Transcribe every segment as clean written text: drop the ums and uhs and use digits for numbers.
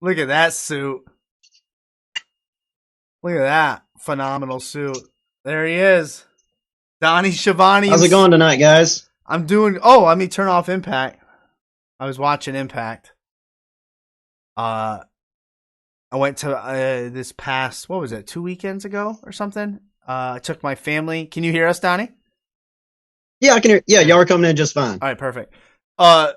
Look at that suit. Look at that phenomenal suit. There he is, Donnie Schiavone. How's it going tonight, guys? I'm doing. Oh, let me turn off Impact. I was watching Impact. I went to this past, what was it, 2 weekends ago or something? I took my family. Can you hear us, Donnie? Yeah, I can hear. Yeah, y'all are coming in just fine. All right, perfect.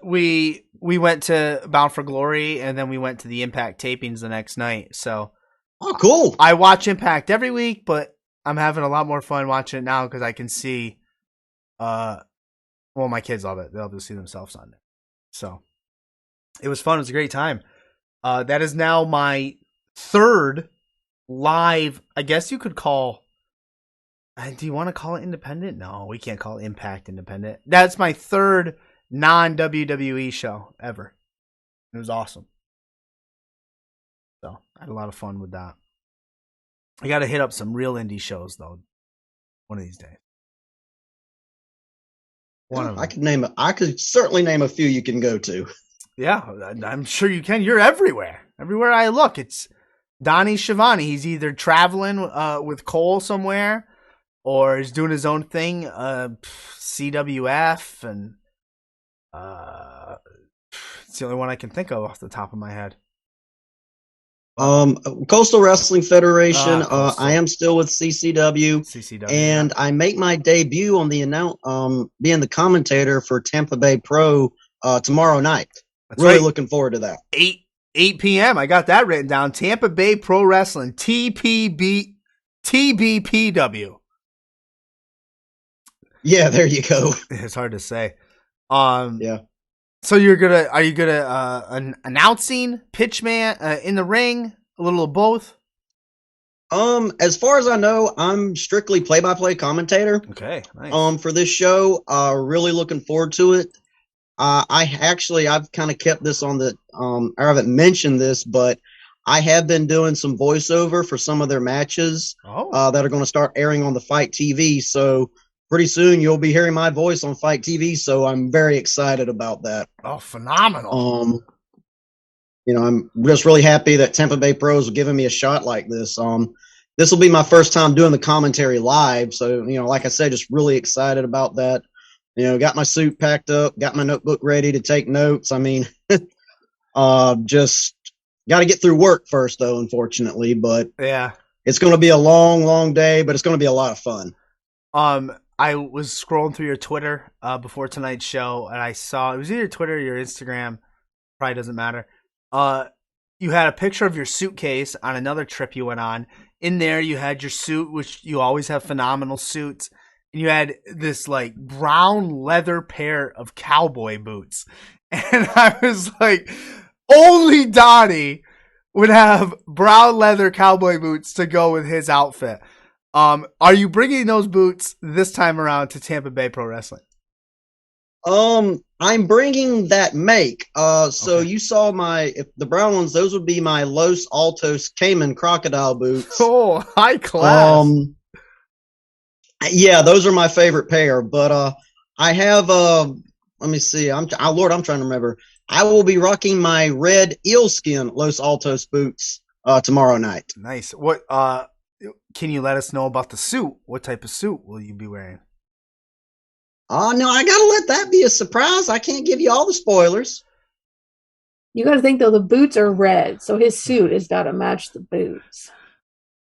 We went to Bound for Glory, and then we went to the Impact tapings the next night. So, oh, cool. I watch Impact every week, but I'm having a lot more fun watching it now because I can see. Well, my kids love it. They'll just see themselves on it. So, it was fun. It was a great time. That is now my third live, I guess you could call. Do you want to call it independent? No, we can't call it Impact independent. That's my third non-WWE show ever. It was awesome. So I had a lot of fun with that. I got to hit up some real indie shows though, one of these days. One of them. I could certainly name a few you can go to. Yeah, I'm sure you can. You're everywhere. Everywhere I look, it's Donnie Schiavone. He's either traveling with Cole somewhere, or he's doing his own thing. CWF, and it's the only one I can think of off the top of my head. Coastal Wrestling Federation. I am still with CCW, and I make my debut on the being the commentator for Tampa Bay Pro tomorrow night. That's really right. Looking forward to that. 8 p.m. I got that written down. Tampa Bay Pro Wrestling, TBPW. Yeah, there you go. It's hard to say. Yeah. So are you gonna announcing, pitchman, in the ring, a little of both? As far as I know, I'm strictly play-by-play commentator. Okay, nice. For this show, really looking forward to it. I've kind of kept this on the, I haven't mentioned this, but I have been doing some voiceover for some of their matches, that are going to start airing on the Fight TV. So pretty soon you'll be hearing my voice on Fight TV. So I'm very excited about that. Oh, phenomenal. I'm just really happy that Tampa Bay Pros are giving me a shot like this. This will be my first time doing the commentary live. So, like I said, just really excited about that. Got my suit packed up, got my notebook ready to take notes. I mean, just got to get through work first, though, unfortunately. But yeah, it's going to be a long, long day, but it's going to be a lot of fun. I was scrolling through your Twitter before tonight's show, and I saw it was either Twitter or your Instagram. Probably doesn't matter. You had a picture of your suitcase on another trip you went on. In there, you had your suit, which you always have phenomenal suits. And you had this like brown leather pair of cowboy boots. And I was like, only Donnie would have brown leather cowboy boots to go with his outfit. Are you bringing those boots this time around to Tampa Bay Pro Wrestling? I'm bringing that make. So okay. You saw the brown ones, those would be my Los Altos Cayman crocodile boots. Oh, high class. Yeah, those are my favorite pair, but I have let me see. I'm trying to remember. I will be rocking my red eelskin Los Altos boots tomorrow night. Nice. What can you let us know about the suit? What type of suit will you be wearing? No, I gotta let that be a surprise. I can't give you all the spoilers. You gotta think though, the boots are red, so his suit has gotta match the boots.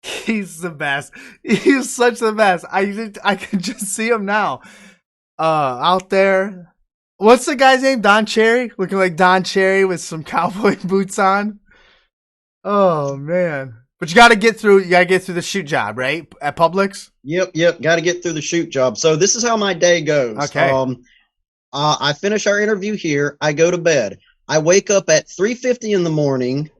He's the best. He's such the best. I can just see him now. Out there. What's the guy's name? Don Cherry? Looking like Don Cherry with some cowboy boots on. Oh man. But you gotta get through the shoot job, right? At Publix? Yep. Gotta get through the shoot job. So this is how my day goes. Okay. I finish our interview here, I go to bed. I wake up at 3:50 in the morning.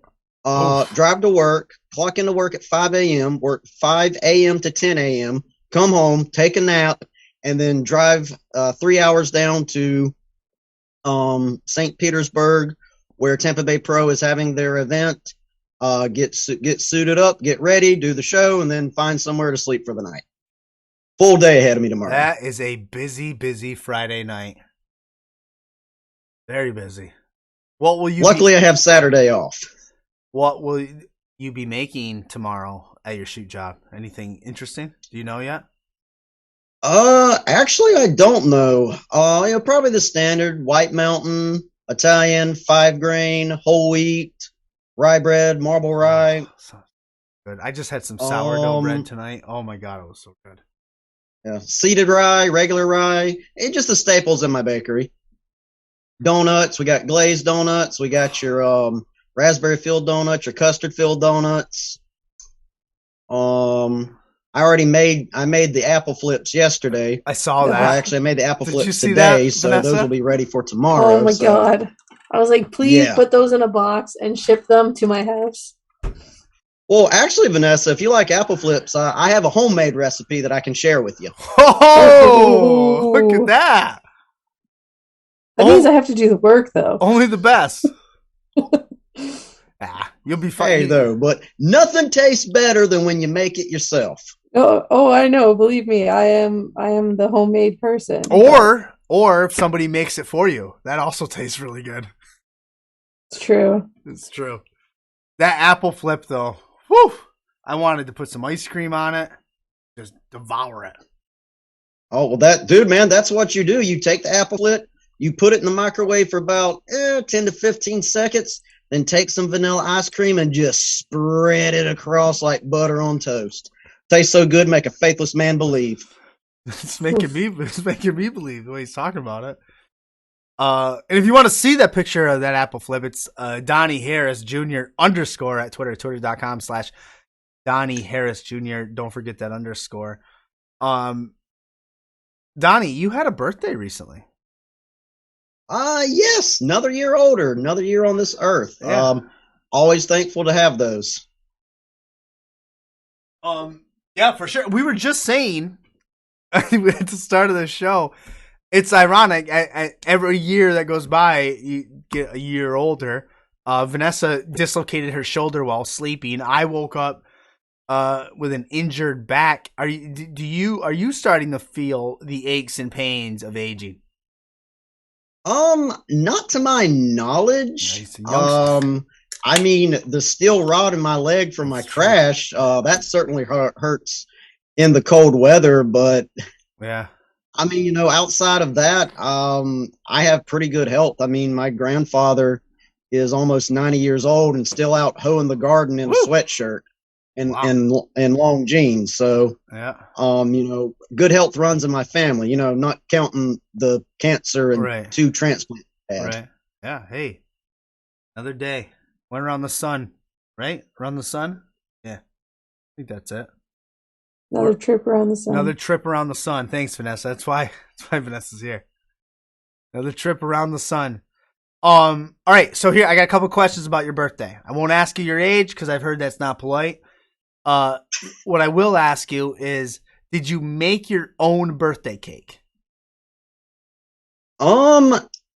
Drive to work, clock into work at 5 a.m., work 5 a.m. to 10 a.m., come home, take a nap, and then drive 3 hours down to St. Petersburg, where Tampa Bay Pro is having their event. Get suited up, get ready, do the show, and then find somewhere to sleep for the night. Full day ahead of me tomorrow. That is a busy, busy Friday night. Very busy. What will you? Luckily, I have Saturday off. What will you be making tomorrow at your shoot job? Anything interesting? Do you know yet? Actually, I don't know. Probably the standard White Mountain, Italian, 5 grain, whole wheat, rye bread, marble rye. Oh, sounds good. I just had some sourdough bread Um, tonight. Oh my god, it was so good. yeah, seeded rye, regular rye, and just the staples in my bakery. Donuts, we got glazed donuts. We got your raspberry filled donuts, your custard filled donuts. I made the apple flips yesterday. I saw Oh, that. I made the apple Did you flips see today, that, so those Vanessa? will be ready for oh tomorrow. my So god. I was like, please yeah. put those in a box and ship them to my house. Well, actually, Vanessa, if you like apple flips, I have a homemade recipe that I can share with you. Oh, look at that. That means I have to do the work, though. Only the best. You'll be fine. Hey, though, but nothing tastes better than when you make it yourself. Oh, I know. Believe me, I am the homemade person. Or if somebody makes it for you, that also tastes really good. It's true. It's true. That apple flip, though, whew, I wanted to put some ice cream on it, just devour it. Oh, well, dude, that's what you do. You take the apple flip, you put it in the microwave for about 10 to 15 seconds, then take some vanilla ice cream and just spread it across like butter on toast. Tastes so good, make a faithless man believe. It's making me believe the way he's talking about it. And if you want to see that picture of that apple flip, it's Donnie Harris Jr. _ at Twitter, twitter.com/Donnie Harris Jr. Don't forget that underscore. Donnie, you had a birthday recently. Yes, another year older, another year on this earth. Yeah. Always thankful to have those. Yeah, for sure. We were just saying at the start of the show, it's ironic. Every year that goes by, you get a year older. Vanessa dislocated her shoulder while sleeping. I woke up with an injured back. Are you starting to feel the aches and pains of aging? Not to my knowledge. Nice. I mean, the steel rod in my leg from my crash, that certainly hurts in the cold weather, but yeah. I mean, outside of that, I have pretty good health. I mean, my grandfather is almost 90 years old and still out hoeing the garden in a sweatshirt and long jeans. So, yeah. Good health runs in my family, not counting the cancer and right. 2 transplants. Right. Yeah. Hey, another day. Went around the sun, right? Around the sun? Yeah. I think that's it. Another trip around the sun. Another trip around the sun. Thanks, Vanessa. That's why Vanessa's here. Another trip around the sun. All right. So here, I got a couple questions about your birthday. I won't ask you your age because I've heard that's not polite. What I will ask you is, did you make your own birthday cake?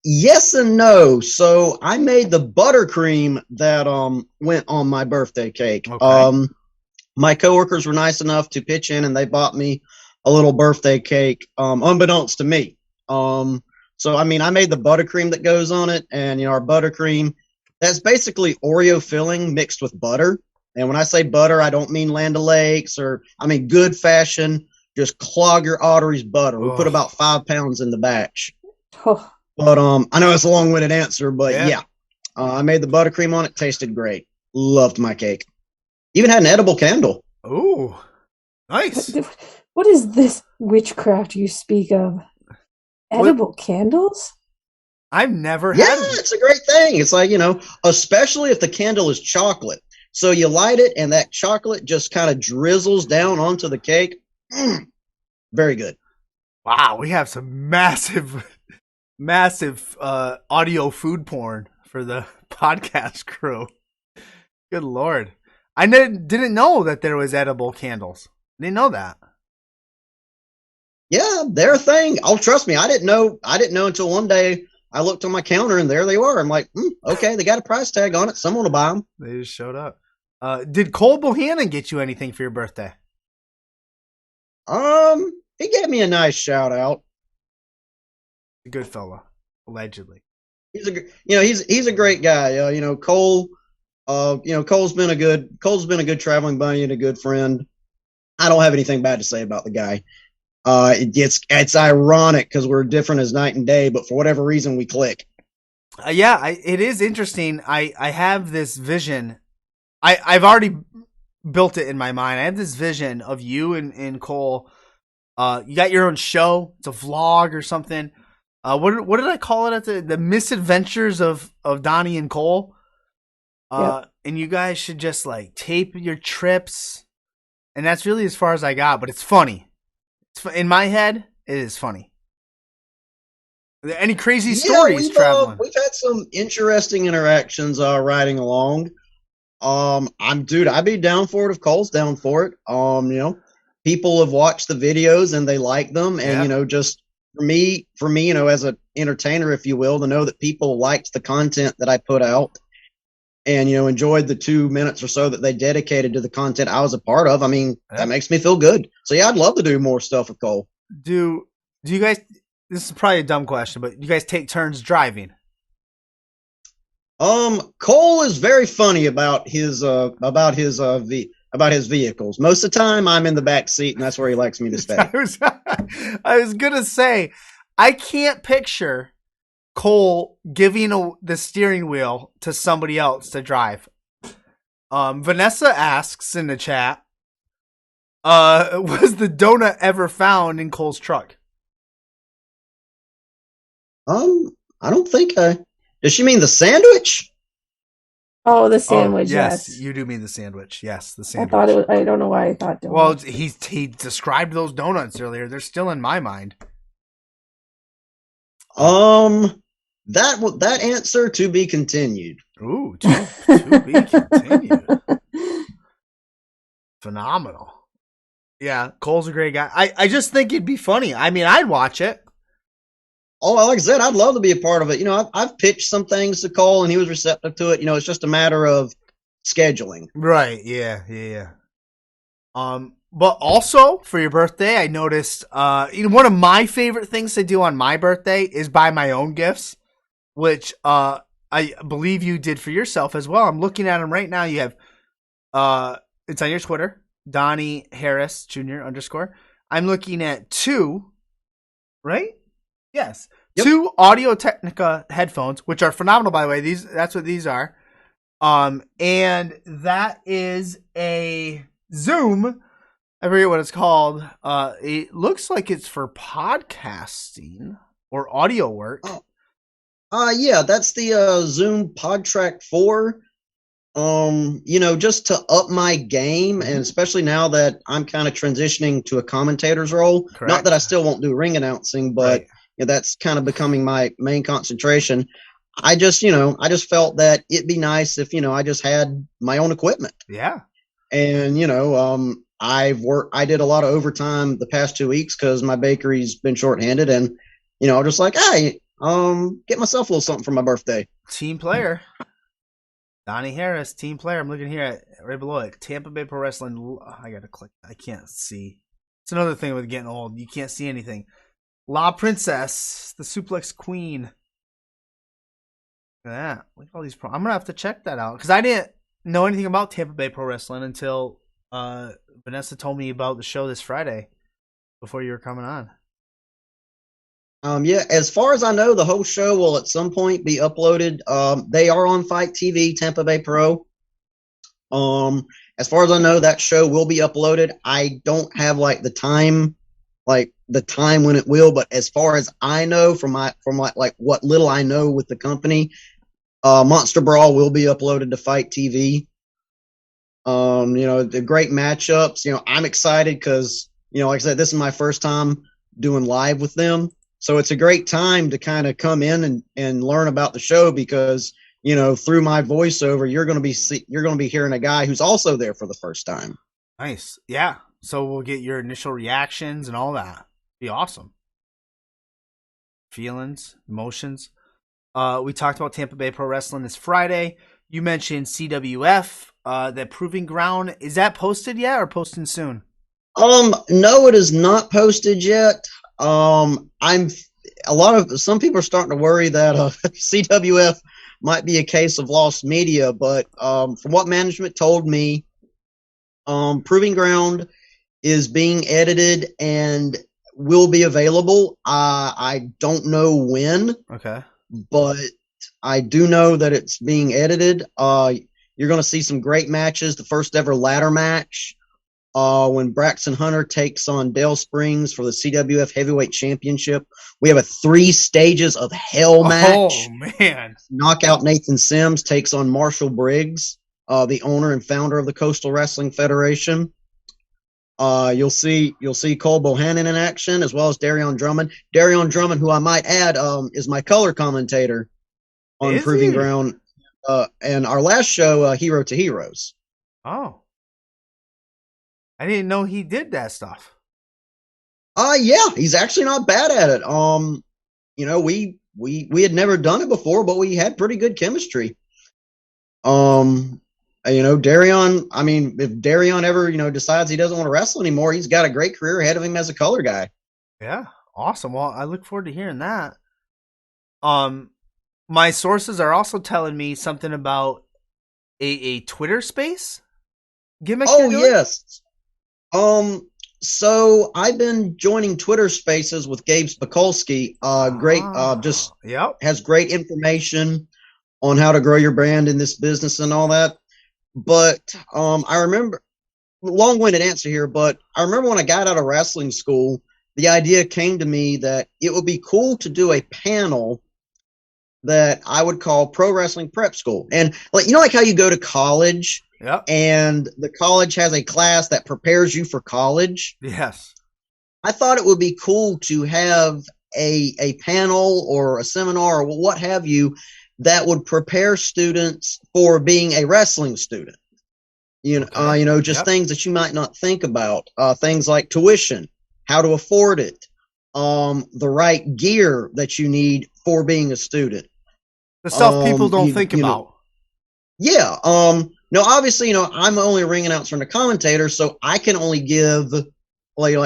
Yes and no. So I made the buttercream that went on my birthday cake. Okay. My coworkers were nice enough to pitch in and they bought me a little birthday cake, unbeknownst to me. So I mean, I made the buttercream that goes on it, and our buttercream, that's basically Oreo filling mixed with butter. And when I say butter, I don't mean Land O'Lakes I mean good fashion, just clog your arteries butter. We put about 5 pounds in the batch. Oh. But I know it's a long-winded answer, but yeah. I made the buttercream on it. Tasted great. Loved my cake. Even had an edible candle. Ooh, nice. What is this witchcraft you speak of? Edible candles? I've never had. Yeah, it's a great thing. It's like, especially if the candle is chocolate. So you light it and that chocolate just kind of drizzles down onto the cake. Very good. Wow, we have some massive audio food porn for the podcast crew. Good Lord. I didn't know that there was edible candles. I didn't know that. Yeah, they're a thing. Oh, trust me, I didn't know until one day I looked on my counter and there they were. I'm like, okay, they got a price tag on it. Someone will buy them. They just showed up. Did Cole Bohannon get you anything for your birthday? He gave me a nice shout out. A good fella, allegedly. He's a great guy. Cole Cole's been a good traveling buddy and a good friend. I don't have anything bad to say about the guy. It's ironic because we're different as night and day, but for whatever reason we click. It is interesting. I have this vision. I've already built it in my mind. I have this vision of you and Cole. You got your own show. It's a vlog or something. What did I call it? The misadventures of Donnie and Cole. Yep. And you guys should just like tape your trips. And that's really as far as I got, but it's funny. In my head, it is funny. Are there any crazy stories traveling? We've had some interesting interactions riding along. I'd be down for it if Cole's down for it. People have watched the videos and they like them, and just for me, as an entertainer, if you will, to know that people liked the content that I put out, and enjoyed the 2 minutes or so that they dedicated to the content I was a part of. I mean, that makes me feel good. So yeah, I'd love to do more stuff with Cole. Do you guys? This is probably a dumb question, but you guys take turns driving? Cole is very funny about his vehicles. Most of the time, I'm in the back seat, and that's where he likes me to stay. I was gonna say, I can't picture Cole giving the steering wheel to somebody else to drive. Vanessa asks in the chat, was the donut ever found in Cole's truck? I don't think does she mean the sandwich? Oh, the sandwich. Yes, yes, you do mean the sandwich. Yes, the sandwich. I thought it was. I don't know why I thought donut. Well, he described those donuts earlier. They're still in my mind. That answer to be continued. Ooh, to be continued. Phenomenal. Yeah, Cole's a great guy. I just think it'd be funny. I mean, I'd watch it. Oh, like I said, I'd love to be a part of it. I've pitched some things to Cole, and he was receptive to it. It's just a matter of scheduling. Right. Yeah. But also for your birthday, I noticed, one of my favorite things to do on my birthday is buy my own gifts, which, I believe you did for yourself as well. I'm looking at them right now. You have, it's on your Twitter, Donnie Harris Jr. _ I'm looking at 2, right? Yes. Yep. 2 Audio Technica headphones, which are phenomenal, by the way. That's what these are. And that is a Zoom. I forget what it's called. It looks like it's for podcasting or audio work. Yeah, that's the Zoom PodTrack 4. Just to up my game, and especially now that I'm kind of transitioning to a commentator's role. Correct. Not that I still won't do ring announcing, but right. That's kind of becoming my main concentration. I just felt that it'd be nice if, I just had my own equipment. Yeah. And, I did a lot of overtime the past 2 weeks because my bakery's been shorthanded, and, I'm just like, hey, get myself a little something for my birthday. Team player. Donnie Harris, team player. I'm looking here at right below it. Tampa Bay Pro Wrestling. I got to click. I can't see. It's another thing with getting old. You can't see anything. La Princess, the Suplex Queen. Look at that. Look at all these I'm going to have to check that out because I didn't know anything about Tampa Bay Pro Wrestling until Vanessa told me about the show this Friday before you were coming on. Yeah, as far as I know, the whole show will at some point be uploaded. They are on Fight TV, Tampa Bay Pro. As far as I know, that show will be uploaded. I don't have the time when it will, but as far as I know, from what little I know with the company, Monster Brawl will be uploaded to Fight TV. The great matchups. I'm excited because, like I said, this is my first time doing live with them. So it's a great time to kind of come in and learn about the show because, through my voiceover, you're going to be hearing a guy who's also there for the first time. Nice. Yeah. So we'll get your initial reactions and all that. Be awesome. Feelings, emotions. We talked about Tampa Bay Pro Wrestling this Friday. You mentioned CWF, the Proving Ground. Is that posted yet or posting soon? No, it is not posted yet. Some people are starting to worry that CWF might be a case of lost media, but from what management told me, Proving Ground is being edited and will be available. I don't know when. Okay. But I do know that it's being edited. You're going to see some great matches. The first ever ladder match when Braxton Hunter takes on Dale Springs for the CWF Heavyweight Championship. We have a 3 stages of hell match. Oh, man. Knockout Nathan Sims takes on Marshall Briggs, the owner and founder of the Coastal Wrestling Federation. You'll see Cole Bohannon in action, as well as Darion Drummond. Darion Drummond, who I might add, is my color commentator on Proving Ground. And our last show, Hero to Heroes. Oh. I didn't know he did that stuff. Yeah, he's actually not bad at it. We had never done it before, but we had pretty good chemistry. Darion, I mean, if Darion ever, decides he doesn't want to wrestle anymore, he's got a great career ahead of him as a color guy. Yeah. Awesome. Well, I look forward to hearing that. My sources are also telling me something about a Twitter space gimmick. Oh, yes. So I've been joining Twitter spaces with Gabe Spikolsky. Has great information on how to grow your brand in this business and all that. But I remember, long-winded answer here, but I remember when I got out of wrestling school, the idea came to me that it would be cool to do a panel that I would call Pro Wrestling Prep School. And like how you go to college, yep, and the college has a class that prepares you for college. Yes. I thought it would be cool to have a panel or a seminar or what have you that would prepare students for being a wrestling student. Things that you might not think about. Things like tuition, how to afford it, the right gear that you need for being a student. The stuff people don't think about. Yeah. No, obviously, I'm only a ring announcer and a commentator, so I can only give what I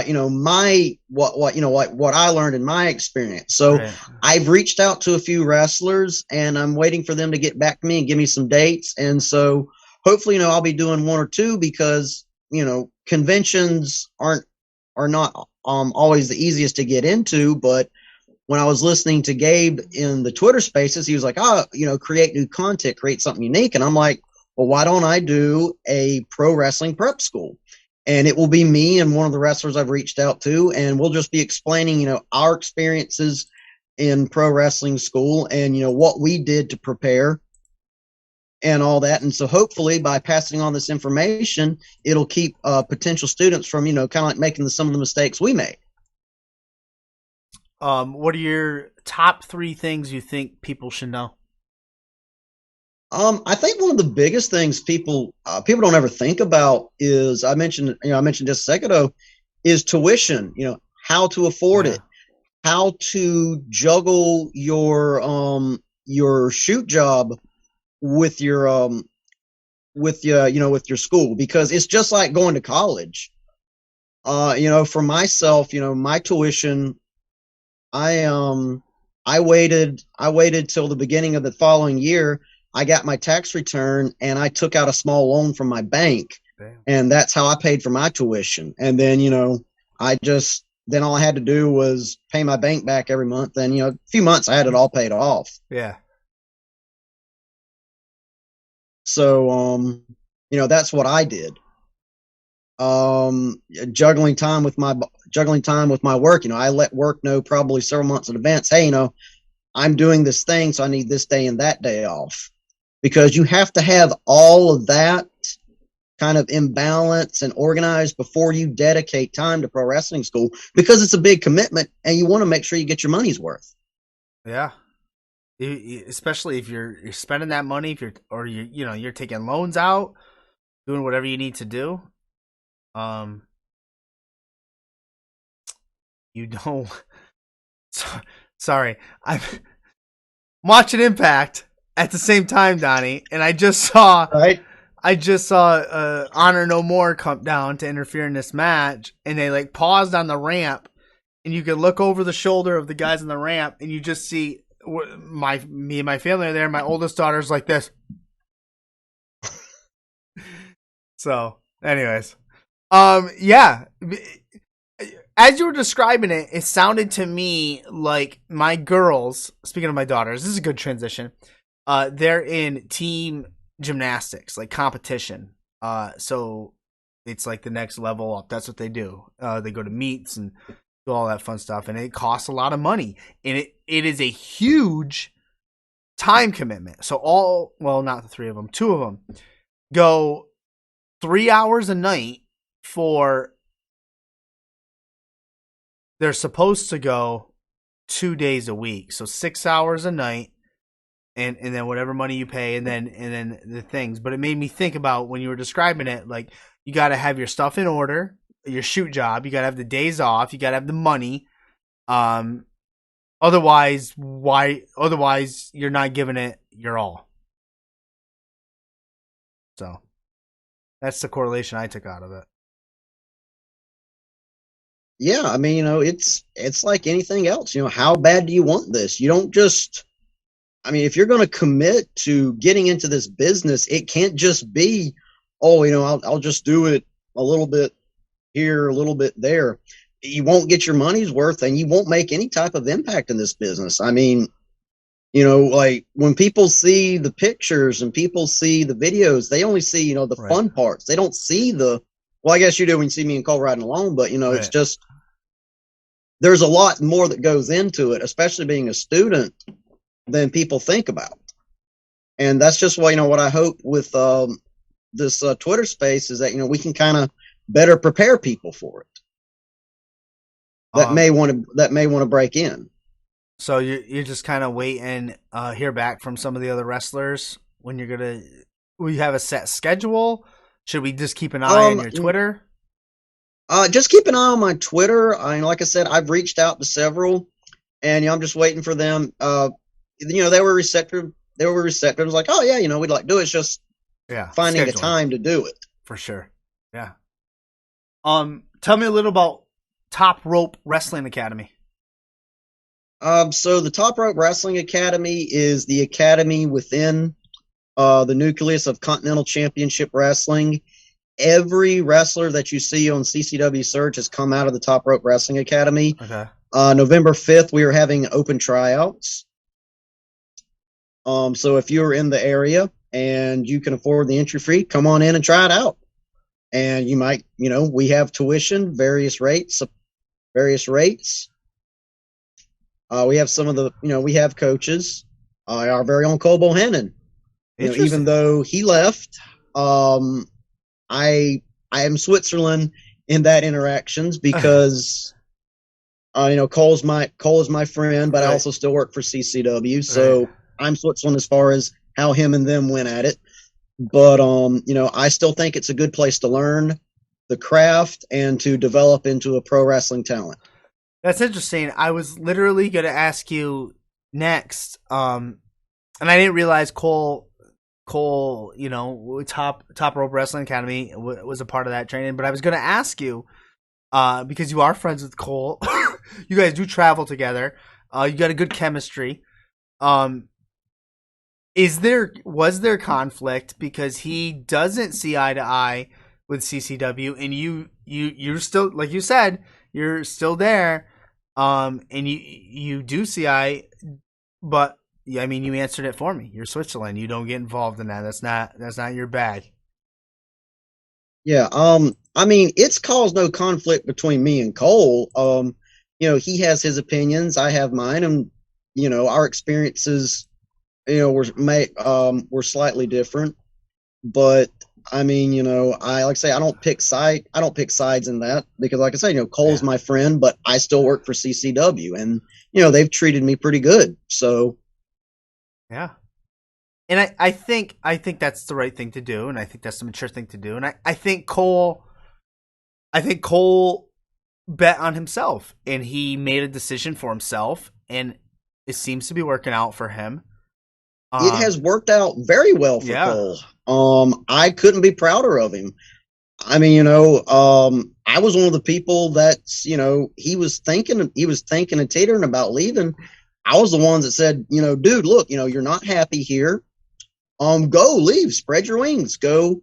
learned in my experience. So right. I've reached out to a few wrestlers, and I'm waiting for them to get back to me and give me some dates. And so hopefully, I'll be doing 1 or 2 because conventions are not always the easiest to get into. But when I was listening to Gabe in the Twitter spaces, he was like, create new content, create something unique. And I'm like, well, why don't I do a pro wrestling prep school? And it will be me and one of the wrestlers I've reached out to, and we'll just be explaining, our experiences in pro wrestling school and, what we did to prepare and all that. And so hopefully by passing on this information, it'll keep potential students from, kind of like making some of the mistakes we made. What are your top 3 things you think people should know? I think one of the biggest things people don't ever think about is I mentioned just a second ago is tuition. How to afford it, how to juggle your shoot job with your with your school, because it's just like going to college. For myself, my tuition, I waited till the beginning of the following year. I got my tax return and I took out a small loan from my bank. Damn. And that's how I paid for my tuition. And then, then all I had to do was pay my bank back every month. And, a few months I had it all paid off. Yeah. So, that's what I did. Juggling time with my work. I let work know probably several months in advance. Hey, I'm doing this thing, so I need this day and that day off. Because you have to have all of that kind of in balance and organized before you dedicate time to pro wrestling school, because it's a big commitment and you want to make sure you get your money's worth. Yeah. Especially if you're spending that money, if you're taking loans out, doing whatever you need to do. You don't. Sorry, I'm watching Impact at the same time, Donnie, and I just saw Honor No More come down to interfere in this match, and they paused on the ramp, and you could look over the shoulder of the guys on the ramp, and you just see me and my family are there. My oldest daughter's like this. So, anyways, yeah. As you were describing it, it sounded to me like my girls. Speaking of my daughters, this is a good transition. They're in team gymnastics, like competition. So it's like the next level up. That's what they do. They go to meets and do all that fun stuff, and it costs a lot of money, and it is a huge time commitment. So not the three of them, two of them go 3 hours a night for. They're supposed to go 2 days a week, so 6 hours a night, and then whatever money you pay, and then the things. But it made me think about when you were describing it, like you got to have your stuff in order, your shoot job, you got to have the days off, you got to have the money. Otherwise you're not giving it your all. So that's the correlation I took out of it. Yeah, I mean, it's like anything else. How bad do you want this? You don't just. I mean, if you're going to commit to getting into this business, it can't just be, I'll just do it a little bit here, a little bit there. You won't get your money's worth, and you won't make any type of impact in this business. I mean, like when people see the pictures and people see the videos, they only see, the Right. fun parts. They don't see well, I guess you do when you see me and Cole riding along, but, Right. It's just, there's a lot more that goes into it, especially being a student, than people think about. And that's just why, what I hope with this Twitter space is that, we can kind of better prepare people for it that may want to break in. So you're just kind of waiting hear back from some of the other wrestlers when will you have a set schedule? Should we just keep an eye on your Twitter? Just keep an eye on my Twitter. I mean, like I said, I've reached out to several, and I'm just waiting for them. They were receptive. They were receptive. I was like, oh yeah, we'd like to do it. It's just finding a time to do it. For sure. Yeah. Tell me a little about Top Rope Wrestling Academy. So the Top Rope Wrestling Academy is the academy within the nucleus of Continental Championship Wrestling. Every wrestler that you see on CCW Search has come out of the Top Rope Wrestling Academy. Okay. November 5th, we are having open tryouts. So if you're in the area and you can afford the entry fee, come on in and try it out. And you might, we have tuition, various rates. We have some of the, we have coaches. Our very own Cole Bohannon. Even though he left, I am Switzerland in that interactions because, Cole is my friend, but right. I also still work for CCW. So right. I'm Switzerland as far as how him and them went at it. But, I still think it's a good place to learn the craft and to develop into a pro wrestling talent. That's interesting. I was literally going to ask you next. And I didn't realize Cole, Top Rope Wrestling Academy was a part of that training. But I was going to ask you, because you are friends with Cole, you guys do travel together. You got a good chemistry. Was there conflict because he doesn't see eye to eye with CCW, and you're still, like you said, you're still there, and you do see eye, but I mean, you answered it for me. You're Switzerland. You don't get involved in that. That's not your bag. Yeah. I mean, it's caused no conflict between me and Cole. He has his opinions. I have mine, and our experiences, were slightly different. But I mean, I like to say I don't pick sides in that because, like I say, Cole's my friend, but I still work for CCW, and they've treated me pretty good. So. Yeah. And I think that's the right thing to do, and I think that's the mature thing to do. And I think Cole bet on himself, and he made a decision for himself, and it seems to be working out for him. It has worked out very well for Cole. I couldn't be prouder of him. I mean, I was one of the people that, he was thinking and teetering about leaving. I was the ones that said, dude, look, you're not happy here. Go, leave, spread your wings, go,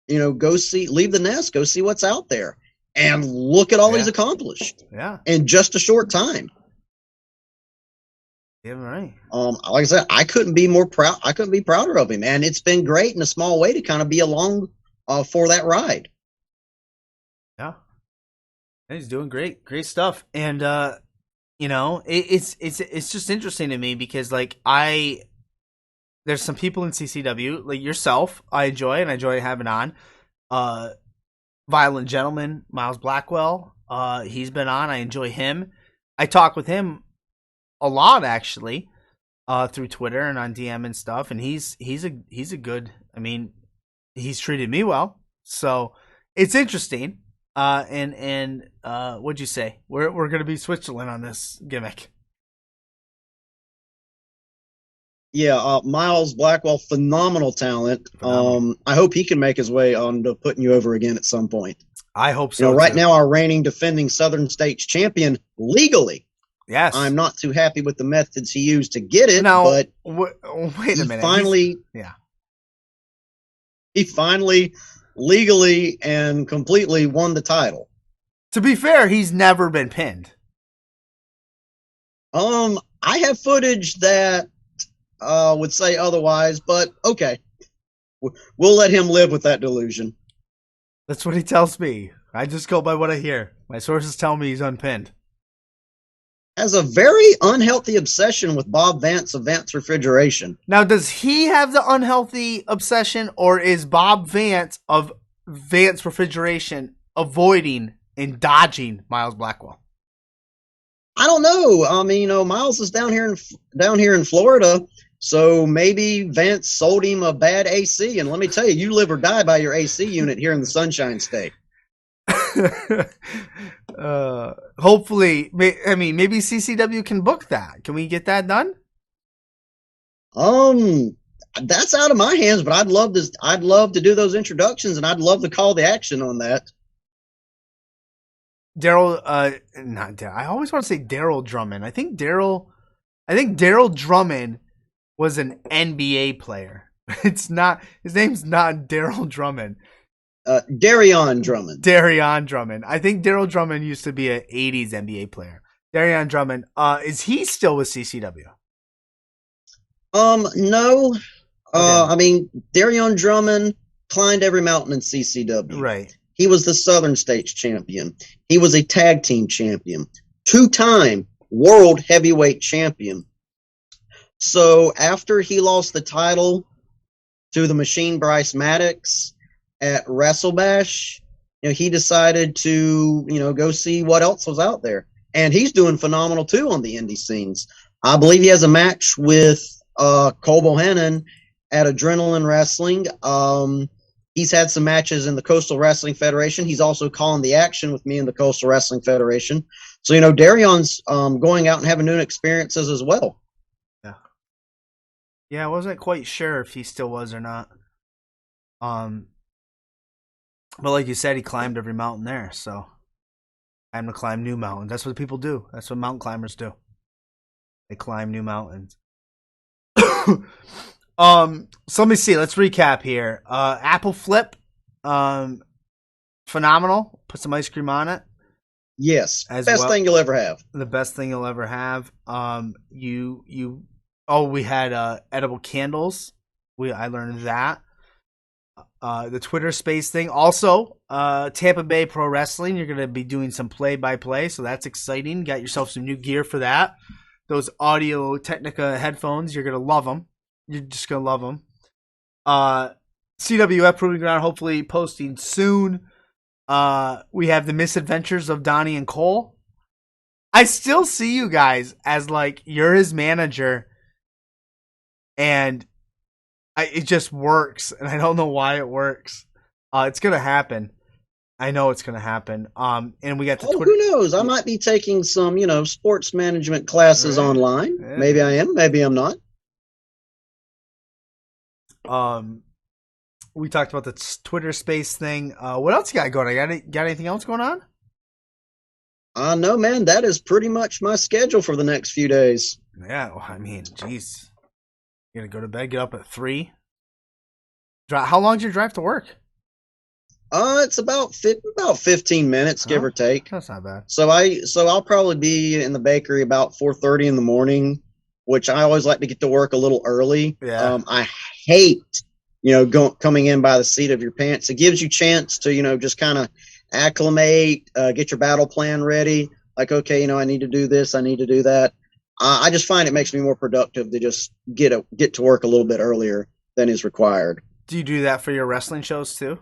go see, leave the nest, go see what's out there. And look at all he's accomplished. Yeah. In just a short time. Yeah, right. Like I said, I couldn't be more proud. I couldn't be prouder of him. And it's been great in a small way to kind of be along for that ride. Yeah. He's doing great. Great stuff. And it's just interesting to me because like there's some people in CCW, like yourself, I enjoy having on. Violent Gentleman, Miles Blackwell, he's been on. I enjoy him. I talk with him a lot actually, through Twitter and on DM and stuff. And he's a good. I mean, he's treated me well, so it's interesting. And what'd you say? We're gonna be Switzerland on this gimmick. Yeah, Miles Blackwell, phenomenal talent. Phenomenal. I hope he can make his way on to putting you over again at some point. I hope so. Right now, our reigning defending Southern States champion legally. Yes. I'm not too happy with the methods he used to get it, now, but wait a minute. He finally legally and completely won the title. To be fair, he's never been pinned. I have footage that would say otherwise, but okay. We'll let him live with that delusion. That's what he tells me. I just go by what I hear. My sources tell me he's unpinned. Has a very unhealthy obsession with Bob Vance of Vance Refrigeration. Now, does he have the unhealthy obsession, or is Bob Vance of Vance Refrigeration avoiding and dodging Miles Blackwell? I don't know. I mean, Miles is down here in Florida, so maybe Vance sold him a bad AC. And let me tell you, you live or die by your AC unit here in the Sunshine State. Hopefully, I mean, maybe CCW can book that. Can we get that done? That's out of my hands, but I'd love to do those introductions, and I'd love to call the action on that. Daryl, not Daryl. I always want to say Daryl Drummond. I think Daryl Drummond was an NBA player. It's not. His name's not Daryl Drummond. Darion Drummond. Darion Drummond. I think Daryl Drummond used to be an '80s NBA player. Darion Drummond. Is he still with CCW? No. Okay. I mean, Darion Drummond climbed every mountain in CCW. Right. He was the Southern States champion. He was a tag team champion. 2-time world heavyweight champion. So after he lost the title to the Machine Bryce Maddox at WrestleBash, he decided to, go see what else was out there. And he's doing phenomenal too on the indie scenes. I believe he has a match with Cole Bohannon at Adrenaline Wrestling. He's had some matches in the Coastal Wrestling Federation. He's also calling the action with me in the Coastal Wrestling Federation. So, Darion's going out and having new experiences as well. Yeah, I wasn't quite sure if he still was or not. But like you said, he climbed every mountain there, so I'm to climb new mountains. That's what people do. That's what mountain climbers do. They climb new mountains. So let me see. Let's recap here. Apple Flip, phenomenal. Put some ice cream on it. Yes, best thing you'll ever have. The best thing you'll ever have. We had edible candles. I learned that. The Twitter Space thing. Also, Tampa Bay Pro Wrestling. You're going to be doing some play-by-play, so that's exciting. Got yourself some new gear for that. Those Audio Technica headphones, you're going to love them. You're just going to love them. CWF Proving Ground, hopefully posting soon. We have the misadventures of Donnie and Cole. I still see you guys as like you're his manager, and it just works, and I don't know why it works. It's gonna happen. I know it's gonna happen. And we got the Twitter. Who knows? I might be taking some, sports management classes online. Yeah. Maybe I am. Maybe I'm not. We talked about the Twitter Space thing. What else you got going? Got anything else going on? No, man. That is pretty much my schedule for the next few days. Yeah, well, I mean, jeez. You're going to go to bed, get up at 3? How long's your drive to work? It's about 15 minutes, give or take. That's not bad. So I'll probably be in the bakery about 4:30 in the morning, which I always like to get to work a little early. Yeah. I hate, coming in by the seat of your pants. It gives you a chance to, just kind of acclimate, get your battle plan ready. Like, okay, I need to do this, I need to do that. I just find it makes me more productive to just get to work a little bit earlier than is required. Do you do that for your wrestling shows too?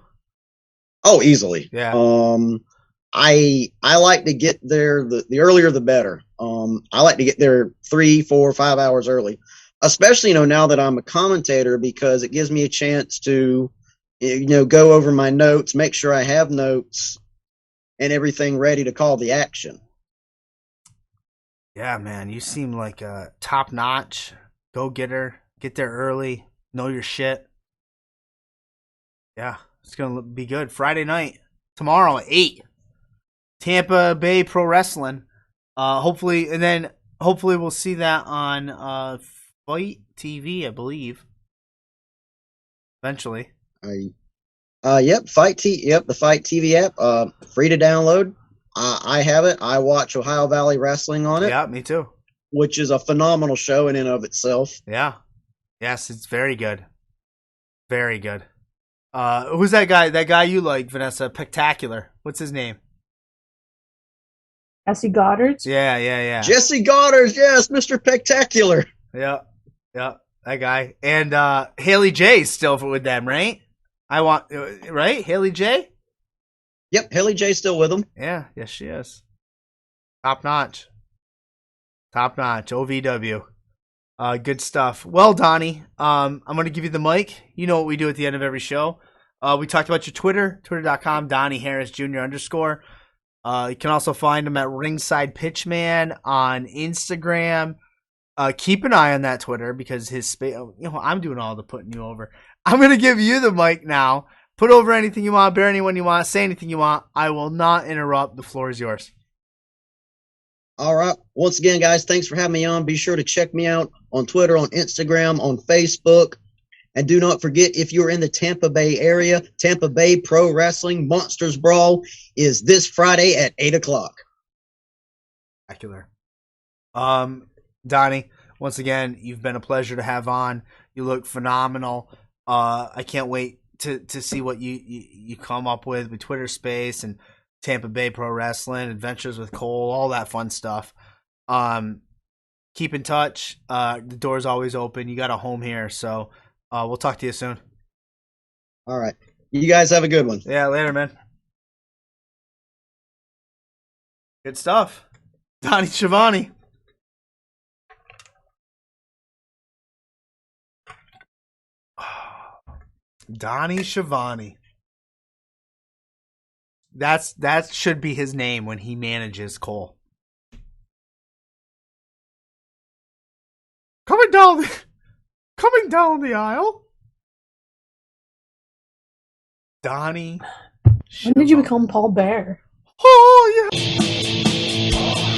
Oh, easily. Yeah. I like to get there the earlier the better. I like to get there 3, 4, 5 hours early, especially now that I'm a commentator, because it gives me a chance to go over my notes, make sure I have notes and everything ready to call the action. Yeah, man, you seem like a top notch go getter. Get there early, know your shit. Yeah, it's gonna be good. Friday night, tomorrow at 8. Tampa Bay Pro Wrestling. Hopefully we'll see that on Fight TV, I believe. Eventually. Yep, the Fight TV app, free to download. I have it. I watch Ohio Valley Wrestling on it. Yeah, me too. Which is a phenomenal show in and of itself. Yeah. Yes, it's very good. Very good. Who's that guy? That guy you like, Vanessa? Spectacular. What's his name? Jesse Goddard? Yeah. Jesse Goddard, yes, Mr. Spectacular. Yeah, that guy. And Haley J's still with them, right? Right? Haley J? Yep, Haley J's still with them. Yeah, yes she is. Top notch. OVW. Good stuff. Well, Donnie, I'm going to give you the mic. You know what we do at the end of every show. We talked about your Twitter, twitter.com, Donnie Harris Jr. _ You can also find him at ringsidepitchman on Instagram. Keep an eye on that Twitter because his space. I'm doing all the putting you over. I'm going to give you the mic now. Put over anything you want, bear anyone you want, say anything you want. I will not interrupt. The floor is yours. All right. Once again, guys, thanks for having me on. Be sure to check me out on Twitter, on Instagram, on Facebook. And do not forget, if you're in the Tampa Bay area, Tampa Bay Pro Wrestling Monsters Brawl is this Friday at 8 o'clock. Spectacular. Donnie, once again, you've been a pleasure to have on. You look phenomenal. I can't wait to see what you come up with Twitter Space and Tampa Bay Pro Wrestling, Adventures with Cole, all that fun stuff. Keep in touch. The door's always open. You got a home here, so we'll talk to you soon. All right. You guys have a good one. Yeah, later, man. Good stuff. Donnie Schiavone. Donnie Schiavone. That should be his name when he manages Cole. Coming down the aisle. Donnie Schiavone. When did you become Paul Bear? Oh yeah.